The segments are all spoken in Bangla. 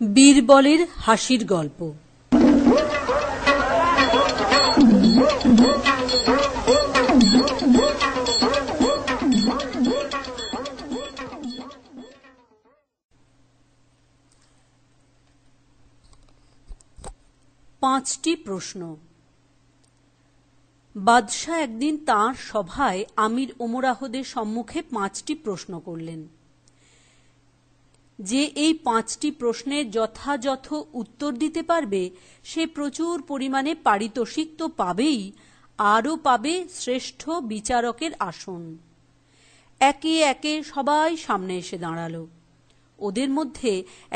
বীরবলের হাসির গল্প। পাঁচটি প্রশ্ন। বাদশাহ একদিন তাঁর সভায় আমির ওমরাহদের সম্মুখে 5টি প্রশ্ন করলেন। যে এই 5টি প্রশ্নের যথাযথ উত্তর দিতে পারবে সে প্রচুর পরিমাণে পারিতোষিক তো পাবেই, আরও পাবে শ্রেষ্ঠ বিচারকের আসন। একে একে সবাই সামনে এসে দাঁড়ালো। ওদের মধ্যে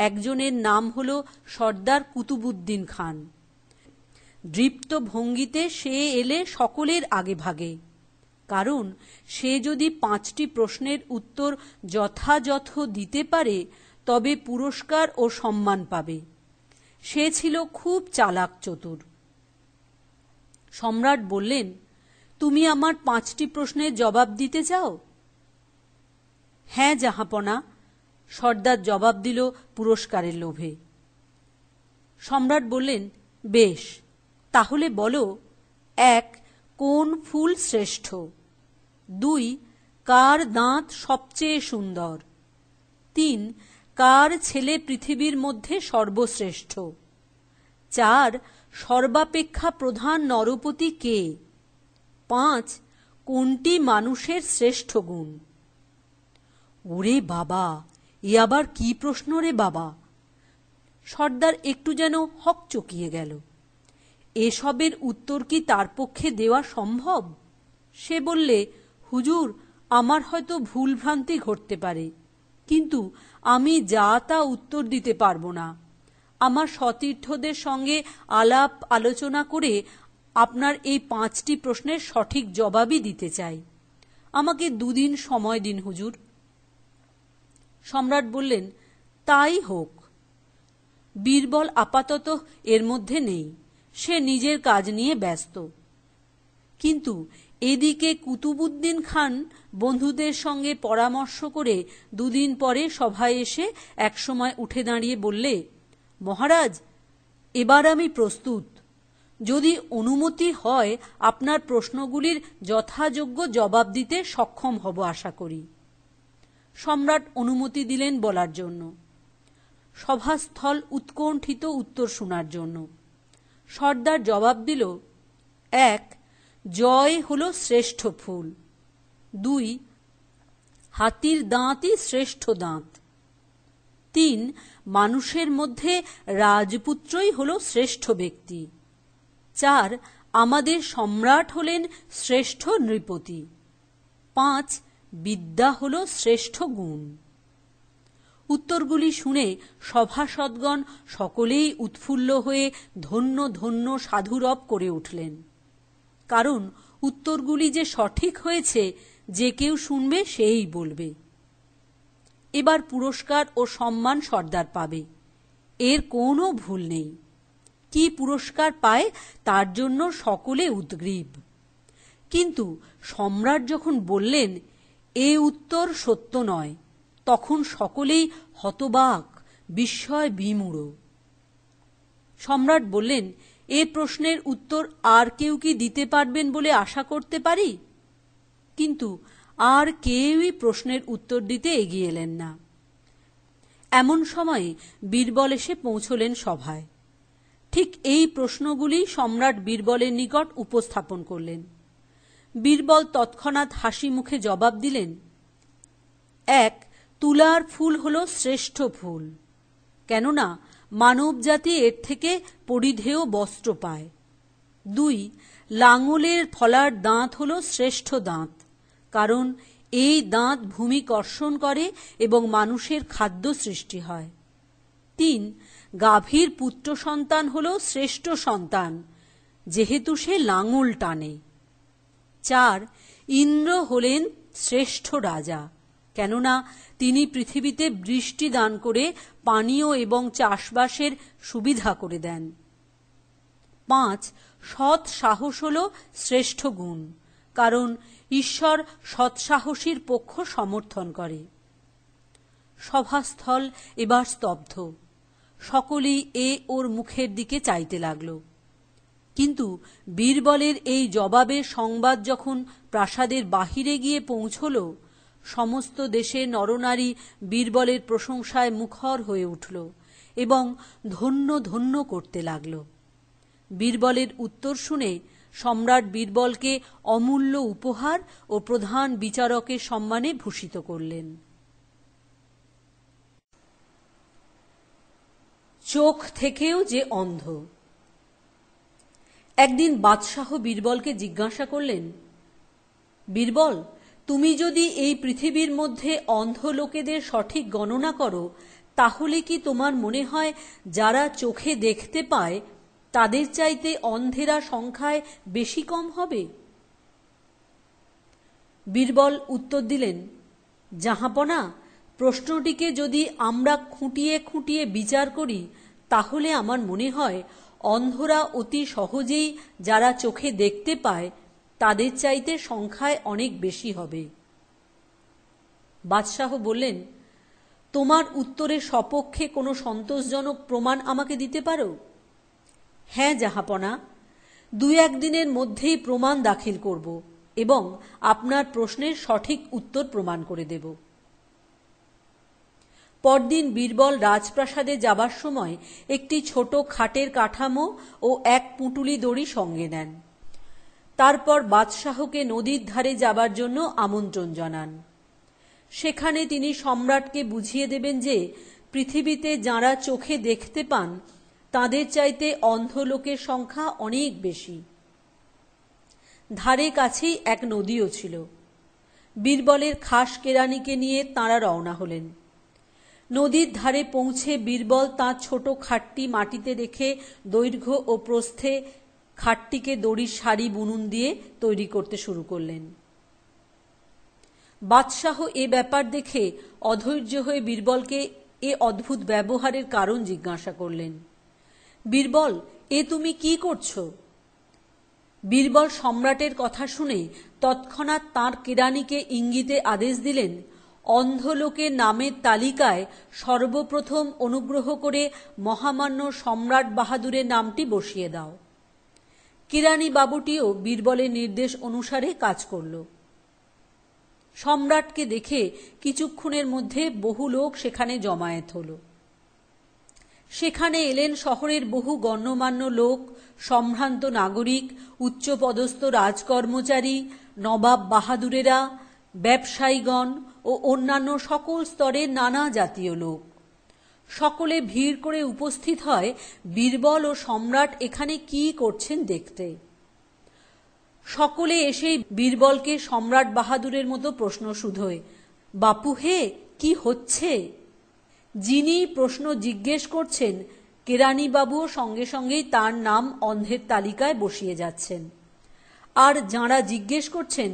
একজনের নাম হল সর্দার কুতুবউদ্দিন খান। দৃপ্ত ভঙ্গিতে সে এলে সকলের আগে ভাগে, কারণ সে যদি 5টি প্রশ্নের উত্তর যথাযথ দিতে পারে তবে পুরস্কার ও সম্মান পাবে। সে ছিল খুব চালাক চতুর। সম্রাট বললেন, তুমি আমার 5টি প্রশ্নের জবাব দিতে চাও? হ্যাঁ জাহাপনা, সর্দার জবাব দিল পুরস্কারের লোভে। সম্রাট বললেন, বেশ, তাহলে বলো, 1. কোন ফুল শ্রেষ্ঠ? 2. কার দাঁত সবচেয়ে সুন্দর? 3. কার ছেলে পৃথিবীর মধ্যে সর্বশ্রেষ্ঠ? 4. সর্বাপেক্ষা প্রধান নরপতি কে? 5. কোনটি মানুষের শ্রেষ্ঠ গুণ? ওরে বাবা, এ আবার কি প্রশ্ন রে বাবা! সর্দার একটু যেন হকচকিয়ে গেল। এসবের উত্তর কি তার পক্ষে দেওয়া সম্ভব? সে বললে, হুজুর, আমার হয়তো ভুলভ্রান্তি ঘটতে পারে, কিন্তু আমি যা তা উত্তর দিতে পারবো না। আমার সতীর্থদের সঙ্গে আলাপ আলোচনা করে আপনার এই 5টি প্রশ্নের সঠিক জবাবই দিতে চাই। আমাকে 2 দিন সময় দিন হুজুর। সম্রাট বললেন, তাই হোক। বীরবল আপাতত এর মধ্যে নেই, সে নিজের কাজ নিয়ে ব্যস্ত। কিন্তু এদিকে কুতুবউদ্দিন খান বন্ধুদের সঙ্গে পরামর্শ করে 2 দিন পরে সভায় এসে একসময় উঠে দাঁড়িয়ে বললে, মহারাজ, এবার আমি প্রস্তুত। যদি অনুমতি হয় আপনার প্রশ্নগুলির যথাযোগ্য জবাব দিতে সক্ষম হব আশা করি। সম্রাট অনুমতি দিলেন বলার জন্য। সভাস্থল উৎকণ্ঠিত উত্তর শোনার জন্য। সর্দার জবাব দিল, 1. জয় হল শ্রেষ্ঠ ফুল। 2. হাতির দাঁতই শ্রেষ্ঠ দাঁত। 3. মানুষের মধ্যে রাজপুত্রই হল শ্রেষ্ঠ ব্যক্তি। 4. আমাদের সম্রাট হলেন শ্রেষ্ঠ নৃপতি। 5. বিদ্যা হল শ্রেষ্ঠ গুণ। উত্তরগুলি শুনে সভাসদগণ সকলেই উৎফুল্ল হয়ে ধন্য ধন্য সাধুরব করে উঠলেন, কারণ উত্তরগুলি যে সঠিক হয়েছে যে কেউ শুনবে সেই বলবে। এবার পুরস্কার ও সম্মান সর্দার পাবে, এর কোনো ভুল নেই। কি পুরস্কার পায় তার জন্য সকলে উদ্গ্রীব। কিন্তু সম্রাট যখন বললেন এ উত্তর সত্য নয়, তখন সকলেই হতবাক, বিস্ময় বিমূঢ়। সম্রাট বললেন, এ প্রশ্নের উত্তর আর কেউ কি দিতে পারবেন বলে আশা করতে পারি? কিন্তু আর কেউই প্রশ্নের উত্তর দিতে এগিয়ে এলেন না। এমন সময়ে বীরবল এসে পৌঁছলেন সভায়। ঠিক এই প্রশ্নগুলি সম্রাট বীরবলের নিকট উপস্থাপন করলেন। বীরবল তৎক্ষণাৎ হাসি মুখে জবাব দিলেন, 1. তুলার ফুল হল শ্রেষ্ঠ ফুল, কেননা মানবজাতি এর থেকে পরিধেয় বস্ত্র পায়। 2. লাঙলের ফলার দাঁত হল শ্রেষ্ঠ দাঁত, কারণ এই দাঁত ভূমি কর্ষণ করে এবং মানুষের খাদ্য সৃষ্টি হয়। 3. গাভীর পুত্র সন্তান হল শ্রেষ্ঠ সন্তান, যেহেতু সে লাঙল টানে। 4. ইন্দ্র হলেন শ্রেষ্ঠ রাজা, কেননা তিনি পৃথিবীতে বৃষ্টি দান করে পানীয় এবং চাষবাসের সুবিধা করে দেন। 5. সৎ সাহস হল শ্রেষ্ঠ গুণ, কারণ ঈশ্বর সৎসাহসীর পক্ষ সমর্থন করে। সভাস্থল এবার স্তব্ধ। সকলেই ওর মুখের দিকে চাইতে লাগল। কিন্তু বীরবলের এই জবাবে সংবাদ যখন প্রাসাদের বাহিরে গিয়ে পৌঁছল, সমস্ত দেশের নরনারী বীরবলের প্রশংসায় মুখর হয়ে উঠল এবং ধন্য ধন্য করতে লাগল। বীরবলের উত্তর শুনে সম্রাট বীরবলকে অমূল্য উপহার ও প্রধান বিচারকের সম্মানে ভূষিত করলেন। চোখ থেকেও যে অন্ধ। একদিন বাদশাহ বীরবলকে জিজ্ঞাসা করলেন, বীরবল, তুমি যদি এই পৃথিবীর মধ্যে অন্ধ লোকেদের সঠিক গণনা করো, তাহলে কি তোমার মনে হয় যারা চোখে দেখতে পায় তাদের চাইতে অন্ধেরা সংখ্যায় বেশি কম হবে? বীরবল উত্তর দিলেন, জাহাঁপনা, প্রশ্নটিকে যদি আমরা খুঁটিয়ে খুঁটিয়ে বিচার করি, তাহলে আমার মনে হয় অন্ধরা অতি সহজেই যারা চোখে দেখতে পায় তাদের চাইতে সংখ্যায় অনেক বেশি হবে। বাদশাহ বললেন, তোমার উত্তরের সপক্ষে কোনো সন্তোষজনক প্রমাণ আমাকে দিতে পারো? হ্যাঁ জাহাঁপনা, 2-1 দিনের মধ্যেই প্রমাণ দাখিল করব এবং আপনার প্রশ্নের সঠিক উত্তর প্রমাণ করে দেব। পরদিন বীরবল রাজপ্রাসাদে যাবার সময় একটি ছোট খাটের কাঠামো ও এক পুঁটুলি দড়ি সঙ্গে নেন। তারপর বাদশাহকে নদীর ধারে যাবার জন্য আমন্ত্রণ জানান। সেখানে তিনি সম্রাটকে বুঝিয়ে দেবেন যে পৃথিবীতে যাঁরা চোখে দেখতে পান তাদের চাইতে অন্ধ লোকের সংখ্যা অনেক বেশি। ধারে কাছেই এক নদীও ছিল। বীরবলের খাস কেরানিকে নিয়ে তাঁরা রওনা হলেন। নদীর ধারে পৌঁছে বীরবল তাঁর ছোট খাটটি মাটিতে রেখে দৈর্ঘ্য ও প্রস্থে খাটটিকে দড়ির সারি বুনুন দিয়ে তৈরি করতে শুরু করলেন। বাদশাহ এ ব্যাপার দেখে অধৈর্য হয়ে বীরবলকে এ অদ্ভুত ব্যবহারের কারণ জিজ্ঞাসা করলেন। বীরবল, এ তুমি কি করছো? বীরবল সম্রাটের কথা শুনে তৎক্ষণাৎ তাঁর কেরানিকে ইঙ্গিতে আদেশ দিলেন, অন্ধ লোকের নামের তালিকায় সর্বপ্রথম অনুগ্রহ করে মহামান্য সম্রাট বাহাদুরের নামটি বসিয়ে দাও। কেরানি বাবুটিও বীরবলের নির্দেশ অনুসারে কাজ করল। সম্রাটকে দেখে কিছুক্ষণের মধ্যে বহু লোক সেখানে জমায়েত হল। সেখানে এলেন শহরের বহু গণ্যমান্য লোক, সম্ভ্রান্ত নাগরিক, উচ্চপদস্থ রাজকর্মচারী, নবাব বাহাদুরেরা, ব্যবসায়ীগণ ও অন্যান্য সকল স্তরের নানা জাতীয় লোক। সকলে ভিড় করে উপস্থিত হয় বীরবল ও সম্রাট এখানে কি করছেন দেখতে। সকলে এসে বীরবলকে সম্রাট বাহাদুরের মতো প্রশ্ন শুধোয়, বাপু হে, কি হচ্ছে? যিনি প্রশ্ন জিজ্ঞেস করছেন কেরানি বাবুও সঙ্গে সঙ্গেই তার নাম অন্ধের তালিকায় বসিয়ে যাচ্ছেন। আর যাঁরা জিজ্ঞেস করছেন,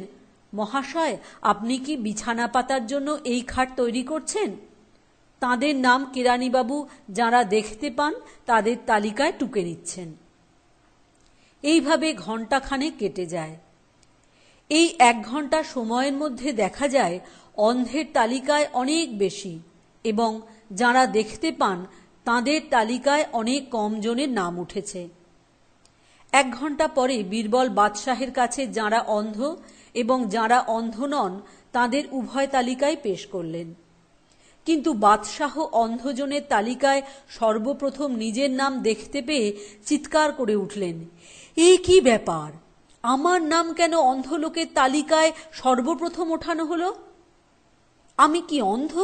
মহাশয়, আপনি কি বিছানা পাতার জন্য এই খাট তৈরি করছেন, তাঁদের নাম কেরানিবাবু যাঁরা দেখতে পান তাদের তালিকায় টুকে নিচ্ছেন। এইভাবে ঘণ্টাখানেক কেটে যায়। এই 1 ঘণ্টা সময়ের মধ্যে দেখা যায় অন্ধের তালিকায় অনেক বেশি এবং যাঁরা দেখতে পান তাঁদের তালিকায় অনেক কম জনের নাম উঠেছে। 1 ঘণ্টা পরে বীরবল বাদশাহের কাছে যাঁরা অন্ধ এবং যাঁরা অন্ধ নন তাঁদের উভয় তালিকায় পেশ করলেন। কিন্তু বাদশাহ অন্ধজনের তালিকায় সর্বপ্রথম নিজের নাম দেখতে পেয়ে চিৎকার করে উঠলেন, এই কি ব্যাপার? আমার নাম কেন অন্ধ লোকের তালিকায় সর্বপ্রথম ওঠানো হলো? আমি কি অন্ধ?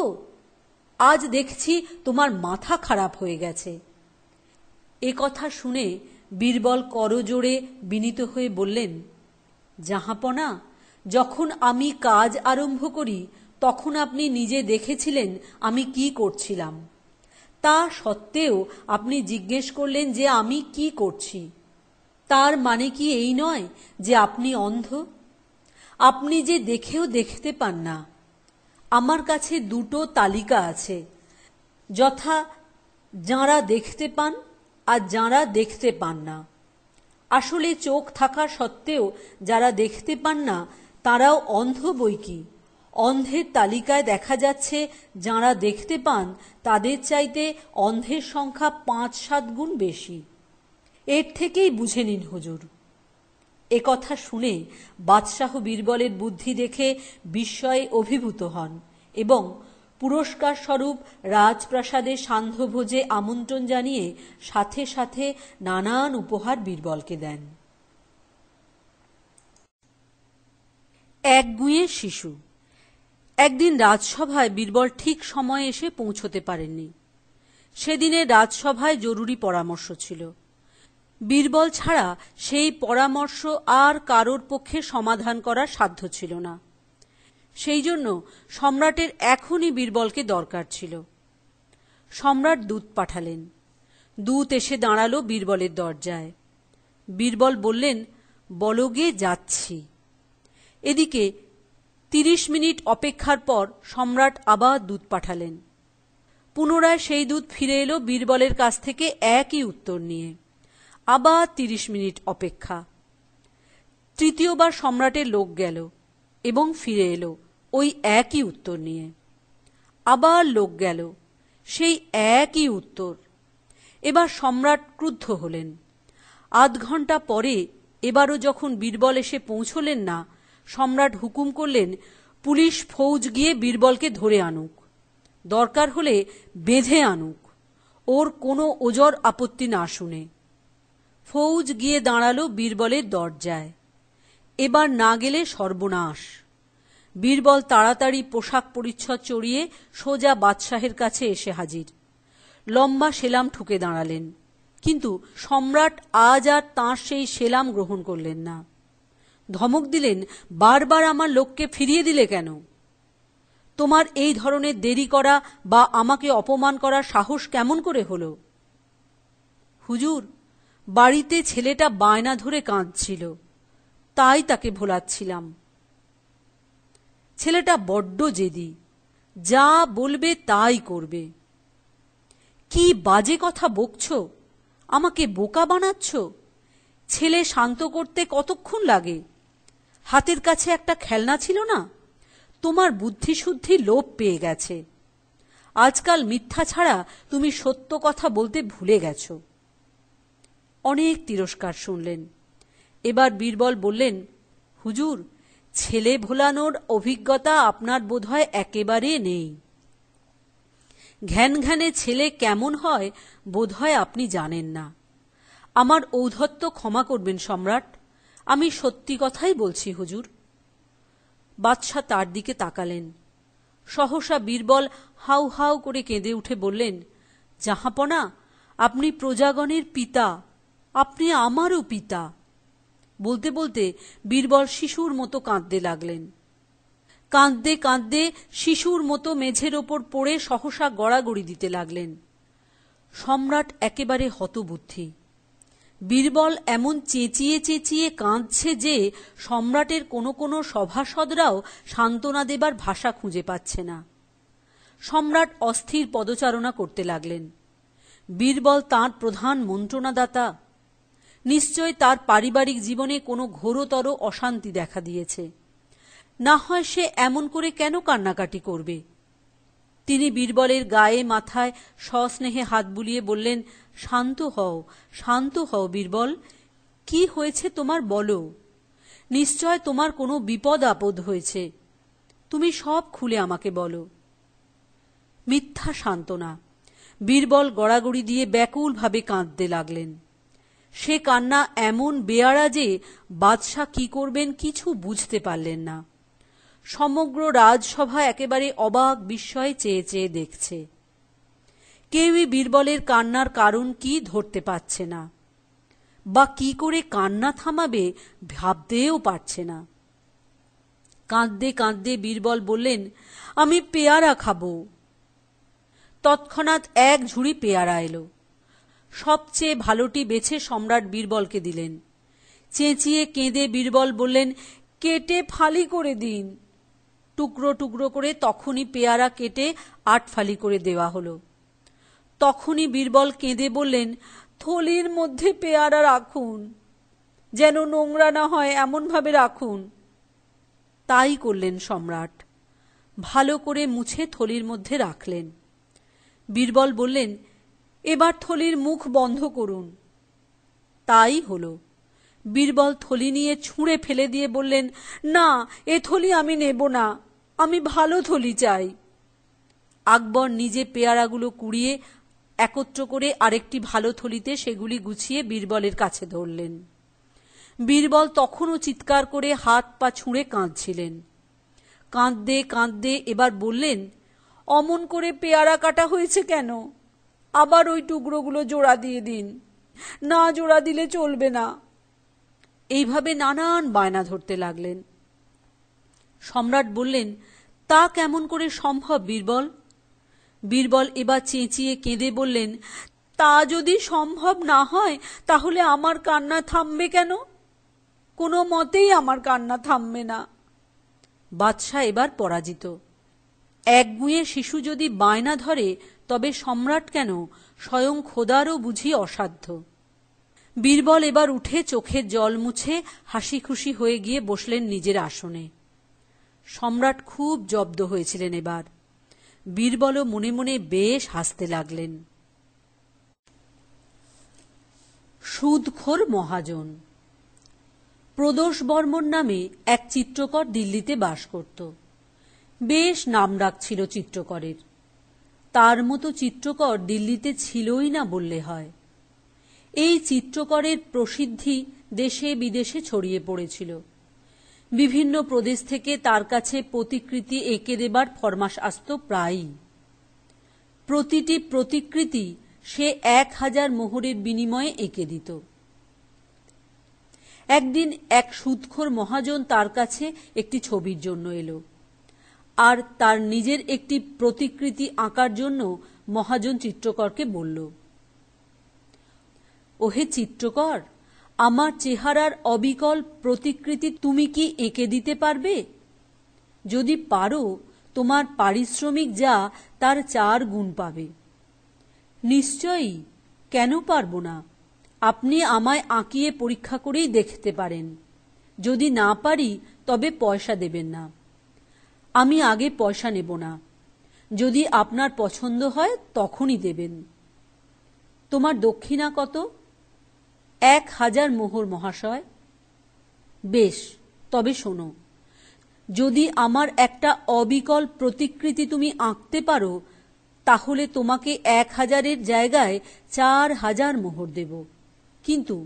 আজ দেখছি তোমার মাথা খারাপ হয়ে গেছে। এ কথা শুনে বীরবল করজোড়ে বিনীত হয়ে বললেন, জাহাঁপনা, যখন আমি কাজ আরম্ভ করি তখন আপনি নিজে দেখেছিলেন আমি কি করছিলাম। তা সত্ত্বেও আপনি জিজ্ঞেস করলেন যে আমি কি করছি। তার মানে কি এই নয় যে আপনি অন্ধ? আপনি যে দেখেও দেখতে পান না। আমার কাছে দুটো তালিকা আছে, যথা যাঁরা দেখতে পান আর যাঁরা দেখতে পান না। আসলে চোখ থাকা সত্ত্বেও যারা দেখতে পান না তারাও অন্ধ বৈকি। অন্ধের তালিকায় দেখা যাচ্ছে যাঁরা দেখতে পান তাদের চাইতে অন্ধের সংখ্যা ৫-৭ গুণ বেশি। এর থেকেই বুঝে নিন হুজুর। একথা শুনে বাদশাহ বীরবলের বুদ্ধি দেখে বিস্ময়ে অভিভূত হন এবং পুরস্কার স্বরূপ রাজপ্রাসাদে সান্ধ্যভোজে আমন্ত্রণ জানিয়ে সাথে সাথে নানান উপহার বীরবলকে দেন। একগুঁয়ে শিশু। একদিন রাজসভায় বীরবল ঠিক সময়ে এসে পৌঁছতে পারেননি। সেদিনে রাজসভায় জরুরি পরামর্শ ছিল। বীরবল ছাড়া সেই পরামর্শ আর কারোর পক্ষে সমাধান করার সাধ্য ছিল না। সেই জন্য সম্রাটের এখনই বীরবলকে দরকার ছিল। সম্রাট দূত পাঠালেন। দূত এসে দাঁড়ালো বীরবলের দরজায়। বীরবল বললেন, বলগে যাচ্ছি। এদিকে ৩০ মিনিট অপেক্ষার পর সম্রাট আবার দূত পাঠালেন। পুনরায় সেই দূত ফিরে এলো বীরবলের কাছ থেকে একই উত্তর নিয়ে। আবার ৩০ মিনিট অপেক্ষা। তৃতীয়বার সম্রাটের লোক গেল এবং ফিরে এলো ওই একই উত্তর নিয়ে। আবার লোক গেল, সেই একই উত্তর। এবার সম্রাট ক্রুদ্ধ হলেন। আধ ঘন্টা পরে এবারও যখন বীরবল এসে পৌঁছলেন না, সম্রাট হুকুম করলেন পুলিশ ফৌজ গিয়ে বীরবলকে ধরে আনুক, দরকার হলে বেঁধে আনুক, ওর কোনো ওজর আপত্তি না শুনে। ফৌজ গিয়ে দাঁড়ালো বীরবলের দরজায়। এবার না গেলে সর্বনাশ। বীরবল তাড়াতাড়ি পোশাক পরিচ্ছদ চড়িয়ে সোজা বাদশাহের কাছে এসে হাজির। লম্বা সেলাম ঠুকে দাঁড়ালেন, কিন্তু সম্রাট আজ আর তাঁর সেই সেলাম গ্রহণ করলেন না। ধমক দিলেন, বারবার আমার লোককে ফিরিয়ে দিলে কেন? তোমার এই ধরনের দেরি করা বা আমাকে অপমান করার সাহস কেমন করে হলো? হুজুর, বাড়িতে ছেলেটা বায়না ধরে কাঁদছিল, তাই তাকে ভোলাচ্ছিলাম। ছেলেটা বড্ড জেদি, যা বলবে তাই করবে। কি বাজে কথা বকছ? আমাকে বোকা বানাচ্ছ? ছেলে শান্ত করতে কতক্ষণ লাগে? হাতের কাছে একটা খেলনা ছিল না? তোমার বুদ্ধিশুদ্ধি লোপ পেয়ে গেছে। আজকাল মিথ্যা ছাড়া তুমি সত্য কথা বলতে ভুলে গেছ। অনেক তিরস্কার শুনলেন। এবার বীরবল বললেন, হুজুর, ছেলে ভোলানোর অভিজ্ঞতা আপনার বোধহয় একেবারে নেই। ঘ্যান ঘ্যানে ছেলে কেমন হয় বোধহয় আপনি জানেন না। আমার ঔদ্ধত্য ক্ষমা করবেন সম্রাট, আমি সত্যি কথাই বলছি হুজুর। বাদশাহ তার দিকে তাকালেন। সহসা বীরবল হাউ হাউ করে কেঁদে উঠে বললেন, জাহাপনা, আপনি প্রজাগণের পিতা, আপনি আমারও পিতা। বলতে বলতে বীরবল শিশুর মতো কাঁদতে লাগলেন। কাঁদতে কাঁদতে শিশুর মতো মেঝের ওপর পড়ে সহসা গড়াগড়ি দিতে লাগলেন। সম্রাট একেবারে হতবুদ্ধি। বীরবল এমন চেঁচিয়ে চেঁচিয়ে কাঁদছে যে সম্রাটের কোনো কোনো সভাসদরাও সান্ত্বনা দেবার ভাষা খুঁজে পাচ্ছে না। সম্রাট অস্থির পদচারণা করতে লাগলেন। বীরবল তাঁর প্রধান মন্ত্রণাদাতা। নিশ্চয় তার পারিবারিক জীবনে কোনো ঘোরতর অশান্তি দেখা দিয়েছে, না হয় সে এমন করে কেন কান্নাকাটি করবে? তিনি বীরবলের গায়ে মাথায় সস্নেহে হাত বুলিয়ে বললেন, শান্ত হও, শান্ত হও বীরবল। কি হয়েছে তোমার বলো। নিশ্চয় তোমার কোনো বিপদ আপদ হয়েছে, তুমি সব খুলে আমাকে বলো। মিথ্যা সান্ত্বনা। বীরবল গড়াগড়ি দিয়ে ব্যাকুলভাবে কাঁদতে লাগলেন। সে কান্না এমন বেয়াড়া যে বাদশাহ কি করবেন কিছু বুঝতে পারলেন না। সমগ্র রাজসভা একেবারে অবাক বিস্ময়ে চেয়ে চেয়ে দেখছে। কেউই বীরবলের কান্নার কারণ কি ধরতে পারছে না, বা কি করে কান্না থামাবে ভাবতেও পারছে না। কাঁদতে কাঁদতে বীরবল বললেন, আমি পেয়ারা খাবো। তৎক্ষণাৎ এক ঝুড়ি পেয়ারা এলো। সবচেয়ে ভালোটি বেছে সম্রাট বীরবলকে দিলেন। চেঁচিয়ে কেঁদে বীরবল বললেন, কেটে ফালি করে দিন, টুকরো টুকরো করে তখনই পেয়ারা কেটে 8 ফালি করে দেওয়া হলো। তখনই বীরবল কেঁদে বললেন, থলির মধ্যে পেয়ারা রাখুন, যেন নোংরা না হয় এমনভাবে রাখুন। তাই করলেন সম্রাট, ভালো করে মুছে থলির মধ্যে রাখলেন। বীরবল বললেন, এবার থলির মুখ বন্ধ করুন। তাই হলো। বীরবল থলি নিয়ে ছুঁড়ে ফেলে দিয়ে বললেন, না, এ থলি আমি নেব না, আমি ভালো থলি চাই। আকবর নিজে পেয়ারাগুলো কুড়িয়ে একত্র করে আরেকটি ভালো থলিতে সেগুলি গুছিয়ে বীরবলের কাছে ধরলেন। বীরবল তখনও চিৎকার করে হাত পা ছুঁড়ে কাঁদছিলেন। কাঁদতে কাঁদতে এবার বললেন, অমন করে পেয়ারা কাটা হয়েছে কেন? আবার ওই টুকরোগুলো জোড়া দিয়ে দিন, না জোড়া দিলে চলবে না। এইভাবে নানান বায়না ধরতে লাগলেন। সম্রাট বললেন, তা কেমন করে সম্ভব বীরবল? বীরবল এবার চেঁচিয়ে কেঁদে বললেন, তা যদি সম্ভব না হয় তাহলে আমার কান্না থামবে কেন? কোনো মতেই আমার কান্না থামবে না। বাদশাহ এবার পরাজিত। একগুঁয়ে শিশু যদি বায়না ধরে তবে সম্রাট কেন, স্বয়ং খোদারও বুঝি অসাধ্য। বীরবল এবার উঠে চোখের জল মুছে হাসি খুশি হয়ে গিয়ে বসলেন নিজের আসনে। সম্রাট খুব জব্দ হয়েছিলেন এবার। বীরবলও মনে মনে বেশ হাসতে লাগলেন। সুদখোর মহাজন। প্রদোষ বর্মন নামে এক চিত্রকর দিল্লিতে বাস করত। বেশ নামডাক ছিল চিত্রকরের। তার মতো চিত্রকর দিল্লিতে ছিলই না বললে হয়। এই চিত্রকরের প্রসিদ্ধি দেশে বিদেশে ছড়িয়ে পড়েছিল। বিভিন্ন প্রদেশ থেকে তার কাছে প্রতিকৃতি এঁকে দেবার ফরমাশ আসত প্রায়ই। প্রতিটি প্রতিকৃতি সে 1000 মোহরের বিনিময়ে এঁকে দিত। একদিন এক সুদখোর মহাজন তার কাছে একটি ছবির জন্য এলো, আর তার নিজের একটি প্রতিকৃতি আঁকার জন্য মহাজন চিত্রকরকে বলল, ওহে চিত্রকর, আমার চেহারার অবিকল প্রতিকৃতি তুমি কি এঁকে দিতে পারবে? যদি পারো তোমার পারিশ্রমিক যা তার 4 গুণ পাবে। নিশ্চয়ই, কেন পারব না? আপনি আমায় আঁকিয়ে পরীক্ষা করেই দেখতে পারেন। যদি না পারি তবে পয়সা দেবেন না। আমি আগে পয়সা নেব না। যদি আপনার পছন্দ হয় তখনই দেবেন। তোমার দক্ষিণা কত? 1000 মোহর মহাশয়। বেশ, তবে শোনো, যদি আমার একটা অবিকল প্রতিকৃতি তুমি আঁকতে পারো তাহলে তোমাকে 1000-এর জায়গায় 4000 মোহর দেব। কিন্তু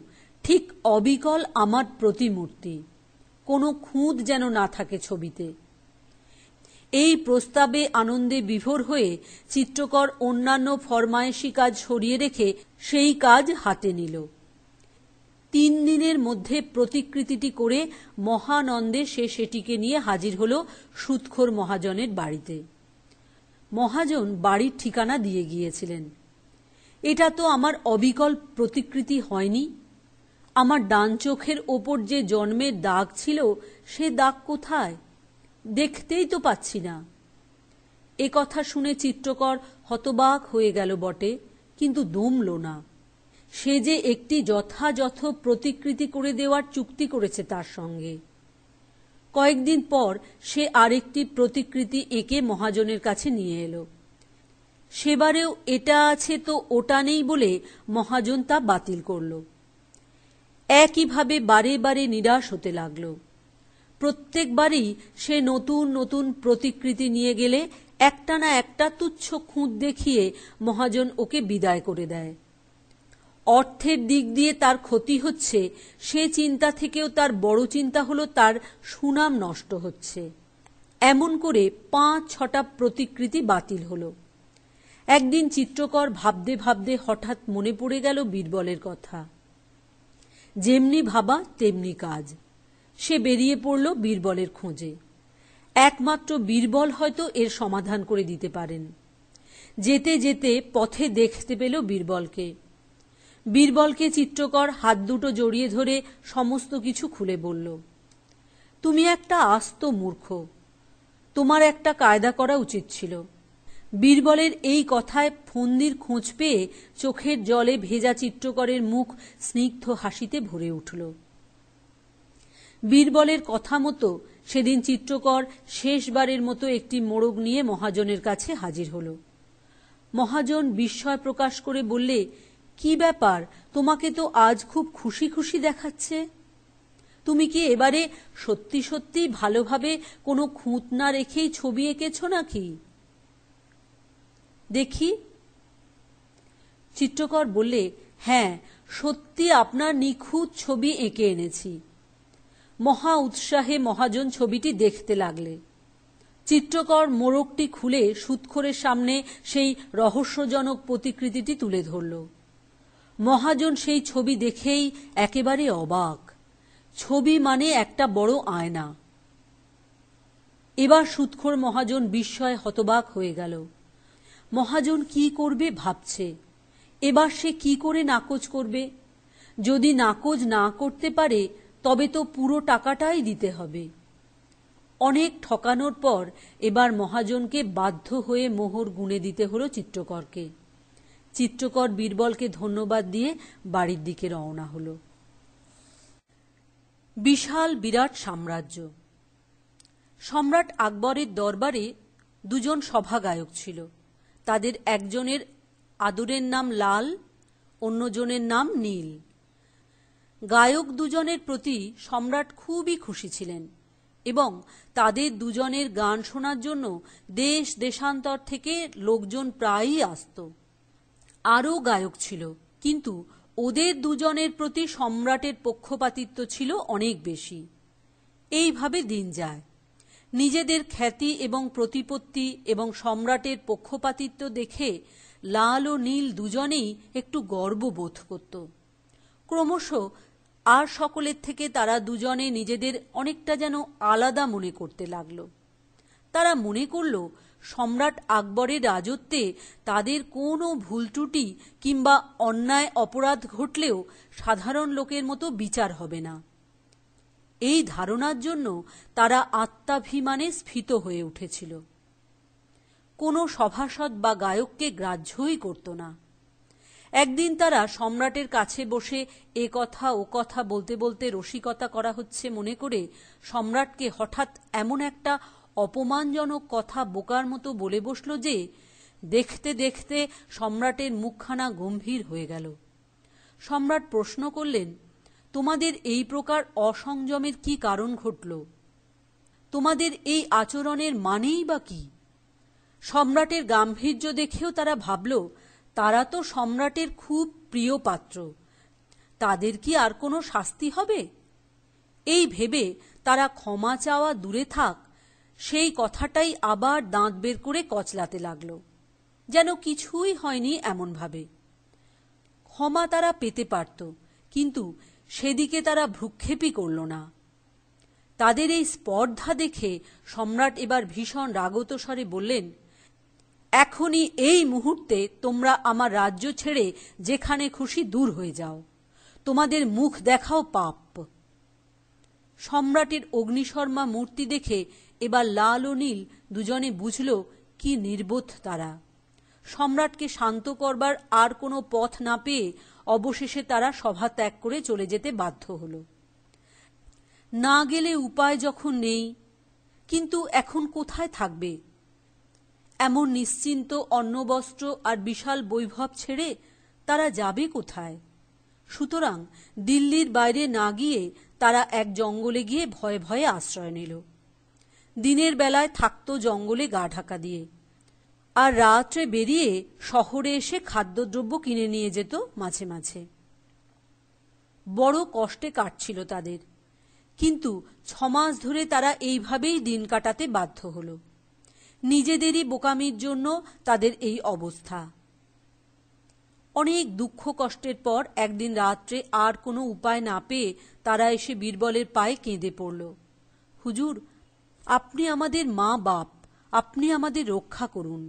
ঠিক অবিকল আমার প্রতিমূর্তি, কোনো খুঁত যেন না থাকে ছবিতে। এই প্রস্তাবে আনন্দে বিভোর হয়ে চিত্রকর অন্যান্য ফরমায়েশি কাজ সরিয়ে রেখে সেই কাজ হাতে নিল। 3 দিনের মধ্যে প্রতিকৃতিটি করে মহানন্দে সে সেটিকে নিয়ে হাজির হল সুদখোর মহাজনের বাড়িতে। মহাজন বাড়ির ঠিকানা দিয়ে গিয়েছিলেন। এটা তো আমার অবিকল প্রতিকৃতি হয়নি। আমার ডান চোখের ওপর যে জন্মের দাগ ছিল সে দাগ কোথায়? দেখতেই তো পাচ্ছি না। এ কথা শুনে চিত্রকর হতবাক হয়ে গেল বটে, কিন্তু দমল না। সে যে একটি যথাযথ প্রতিকৃতি করে দেওয়ার চুক্তি করেছে তার সঙ্গে। কয়েকদিন পর সে আরেকটি প্রতিকৃতি এঁকে মহাজনের কাছে নিয়ে এলো। সেবারেও এটা আছে তো ওটা নেই বলে মহাজন তা বাতিল করল। একইভাবে বারে বারে নিরাশ হতে লাগল। প্রত্যেকবারই সে নতুন নতুন প্রতিকৃতি নিয়ে গেলে একটা না একটা তুচ্ছ খুঁত দেখিয়ে মহাজন ওকে বিদায় করে দেয়। অর্থের দিক দিয়ে তার ক্ষতি হচ্ছে সে চিন্তা থেকেও তার বড় চিন্তা হলো তার সুনাম নষ্ট হচ্ছে। এমন করে 5-6টা প্রতিকৃতি বাতিল হলো। একদিন চিত্রকর ভাবতে ভাবতে হঠাৎ মনে পড়ে গেল বীরবলের কথা। যেমনি ভাবা তেমনি কাজ। সে বেরিয়ে পড়ল বীরবলের খোঁজে। একমাত্র বীরবল হয়তো এর সমাধান করে দিতে পারেন। যেতে যেতে পথে দেখতে পেল বীরবলকে। বীরবলকে চিত্রকর হাত দুটো জড়িয়ে ধরে সমস্ত কিছু খুলে বলল, তুমি একটা আস্ত মূর্খ। তোমার একটা কায়দা করা উচিত ছিল। বীরবলের এই কথায় ফন্দির খোঁজ পেয়ে চোখের জলে ভেজা চিত্রকরের মুখ স্নিগ্ধ হাসিতে ভরে উঠল। বীরবলের কথা মতো সেদিন চিত্রকর শেষবারের মতো একটি মোড়ক নিয়ে মহাজনের কাছে হাজির হল। মহাজন বিস্ময় প্রকাশ করে বললে, কি ব্যাপার, তোমাকে তো আজ খুব খুশি খুশি দেখাচ্ছে। তুমি কি এবারে সত্যি সত্যি ভালোভাবে কোনো খুঁত না রেখেই ছবি এঁকেছ নাকি? দেখি। চিত্রকর বললে, হ্যাঁ, সত্যি আপনার নিখুঁত ছবি এঁকে এনেছি। মহা উৎসাহে মহাজন ছবিটি দেখতে লাগলে। চিত্রকর মোড়কটি খুলে সুৎখোরের সামনে সেই রহস্যজনক প্রতিকৃতিটি তুলে ধরল। মহাজন সেই ছবি দেখেই একেবারে অবাক। ছবি মানে একটা বড় আয়না। এবার সুৎখোর মহাজন বিস্ময়ে হতবাক হয়ে গেল। মহাজন কি করবে ভাবছে। এবার সে কি করে নাকচ করবে? যদি নাকচ না করতে পারে তবে তো পুরো টাকাটাই দিতে হবে। অনেক ঠকানোর পর এবার মহাজনকে বাধ্য হয়ে মোহর গুনে দিতে হলো চিত্রকরকে। চিত্রকর বীরবলকে ধন্যবাদ দিয়ে বাড়ির দিকে রওনা হল। বিশাল বিরাট সাম্রাজ্য। সম্রাট আকবরের দরবারে দুজন সভাগায়ক ছিল। তাদের একজনের আদরের নাম লাল, অন্যজনের নাম নীল। গায়ক দুজনের প্রতি সম্রাট খুবই খুশি ছিলেন এবং তাদের দুজনের গান শোনার জন্য দেশ দেশান্তর থেকে লোকজন প্রায়ই আসত। আরও গায়ক ছিল, কিন্তু ওদের দুজনের প্রতি সম্রাটের পক্ষপাতিত্ব ছিল অনেক বেশি। এইভাবে দিন যায়। নিজেদের খ্যাতি এবং প্রতিপত্তি এবং সম্রাটের পক্ষপাতিত্ব দেখে লাল ও নীল দুজনেই একটু গর্ববোধ করত। ক্রমশ আর সকলের থেকে তারা দুজনে নিজেদের অনেকটা যেন আলাদা মনে করতে লাগল। তারা মনে করল সম্রাট আকবরের রাজত্বে তাদের কোনো ভুল ত্রুটি কিংবা অন্যায় অপরাধ ঘটলেও সাধারণ লোকের মতো বিচার হবে না। এই ধারণার জন্য তারা আত্মাভিমানে স্ফীত হয়ে উঠেছিল। কোনো সভাসদ বা গায়ককে গ্রাহ্যই করত না। একদিন তারা সম্রাটের কাছে বসে এ কথা ও কথা বলতে বলতে রসিকতা করা হচ্ছে মনে করে সম্রাটকে হঠাৎ এমন একটা অপমানজনক কথা বোকার মতো বলে বসল যে দেখতে দেখতে সম্রাটের মুখখানা গম্ভীর হয়ে গেল। সম্রাট প্রশ্ন করলেন, তোমাদের এই প্রকার অসংযমের কি কারণ ঘটল? তোমাদের এই আচরণের মানেই বা কি? সম্রাটের গাম্ভীর্য দেখেও তারা ভাবল তারা তো সম্রাটের খুব প্রিয় পাত্র, তাদের কি আর কোনো শাস্তি হবে? এই ভেবে তারা ক্ষমা চাওয়া দূরে থাক, সেই কথাটাই আবার দাঁত বের করে কচলাতে লাগল, যেন কিছুই হয়নি এমন ভাবে। ক্ষমা তারা পেতে পারত, কিন্তু সেদিকে তারা ভ্রুক্ষেপই করল না। তাদের এই স্পর্ধা দেখে সম্রাট এবার ভীষণ রাগত স্বরে বললেন, এখনই এই মুহূর্তে তোমরা আমার রাজ্য ছেড়ে যেখানে খুশি দূর হয়ে যাও। তোমাদের মুখ দেখাও পাপ। সম্রাটের অগ্নিশর্মা মূর্তি দেখে এবার লাল ও নীল দুজনে বুঝল কি নির্বোধ তারা। সম্রাটকে শান্ত করবার আর কোনো পথ না পেয়ে অবশেষে তারা সভা ত্যাগ করে চলে যেতে বাধ্য হল। না গেলে উপায় যখন নেই, কিন্তু এখন কোথায় থাকবে? এমন নিশ্চিন্ত অন্নবস্ত্র আর বিশাল বৈভব ছেড়ে তারা যাবে কোথায়? সুতরাং দিল্লির বাইরে না গিয়ে তারা এক জঙ্গলে গিয়ে ভয়ে ভয়ে আশ্রয় নিল। দিনের বেলায় থাকত জঙ্গলে গা ঢাকা দিয়ে, আর রাত্রে বেরিয়ে শহরে এসে খাদ্যদ্রব্য কিনে নিয়ে যেত মাঝে মাঝে। বড় কষ্টে কাটছিল তাদের, কিন্তু 6 মাস ধরে তারা এইভাবেই দিন কাটাতে বাধ্য হল। নিজেদেরই বোকামির জন্য তাদের এই অবস্থা। অনেক দুঃখ কষ্টের পর একদিন রাত্রে আর কোনো উপায় না পেয়ে তারা এসে বীরবলের পায়ে কেঁদে পড়ল। হুজুর, আপনি আমাদের মা বাপ, আপনি আমাদের রক্ষা করুন।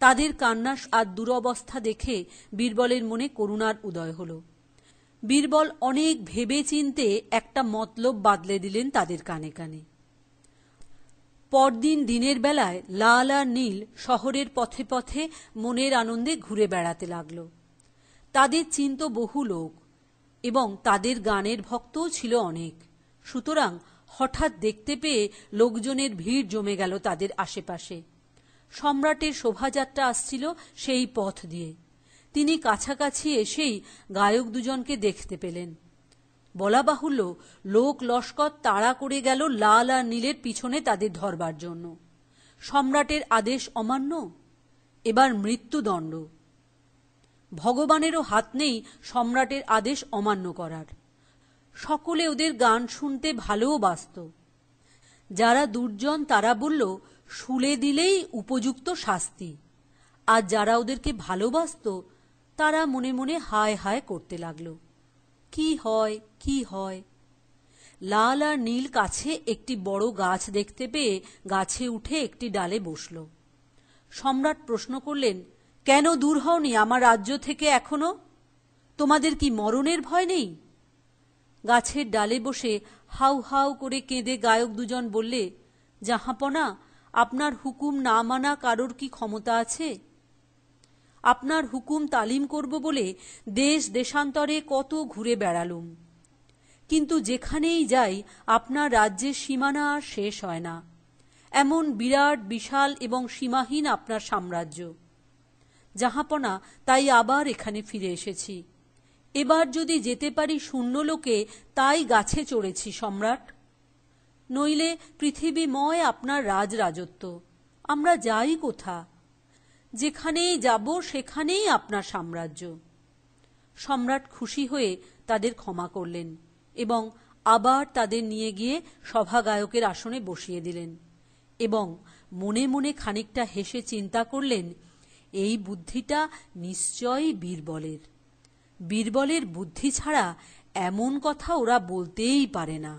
তাদের কান্না আর দুরবস্থা দেখে বীরবলের মনে করুণার উদয় হল। বীরবল অনেক ভেবে চিন্তে একটা মতলব বাদলে দিলেন তাদের কানে কানে। পরদিন দিনের বেলায় লাল আর নীল শহরের পথে পথে মনের আনন্দে ঘুরে বেড়াতে লাগল। তাদের চিনত বহু লোক এবং তাদের গানের ভক্তও ছিল অনেক। সুতরাং হঠাৎ দেখতে পেয়ে লোকজনের ভিড় জমে গেল তাদের আশেপাশে। সম্রাটের শোভাযাত্রা আসছিল সেই পথ দিয়ে। তিনি কাছাকাছি এসেই গায়ক দুজনকে দেখতে পেলেন। বলা বাহুল্য, লোক লস্কর তাড়া করে গেল লাল আর নীলের পিছনে তাদের ধরবার জন্য। সম্রাটের আদেশ অমান্য, এবার মৃত্যুদণ্ড। ভগবানেরও হাত নেই সম্রাটের আদেশ অমান্য করার। সকলে ওদের গান শুনতে ভালোবাসত। যারা দুর্জন তারা বলল শুলে দিলেই উপযুক্ত শাস্তি, আর যারা ওদেরকে ভালোবাসত তারা মনে মনে হায় হায় করতে লাগল। কি হয়, কি হয়। লাল আর নীল কাছে একটি বড় গাছ দেখতে পেয়ে গাছে উঠে একটি ডালে বসল। সম্রাট প্রশ্ন করলেন, কেন দূর হওনি আমার রাজ্য থেকে এখনো? তোমাদের কি মরণের ভয় নেই? গাছের ডালে বসে হাউ হাউ করে কেঁদে গায়ক দুজন বললে, জাহাঁপনা, আপনার হুকুম না মানা কারোর কি ক্ষমতা আছে? আপনার হুকুম তালিম করব বলে দেশ দেশান্তরে কত ঘুরে বেড়ালুম, কিন্তু যেখানেই যাই আপনার রাজ্যের সীমানা আর শেষ হয় না। এমন বিরাট বিশাল এবং সীমাহীন আপনার সাম্রাজ্য। জাহাঁপনা, তাই আবার এখানে ফিরে এসেছি। এবার যদি যেতে পারি শূন্যলোকে, তাই গাছে চড়েছি সম্রাট। নইলে পৃথিবীময় আপনার রাজরাজত্ব। আমরা যাই কোথা? যেখানেই যাব সেখানেই আপনার সাম্রাজ্য। সম্রাট খুশি হয়ে তাদের ক্ষমা করলেন এবং আবার তাদের নিয়ে গিয়ে সভাগায়কের আসনে বসিয়ে দিলেন এবং মনে মনে খানিকটা হেসে চিন্তা করলেন, এই বুদ্ধিটা নিশ্চয়ই বীরবলের। বীরবলের বুদ্ধি ছাড়া এমন কথা ওরা বলতেই পারে না।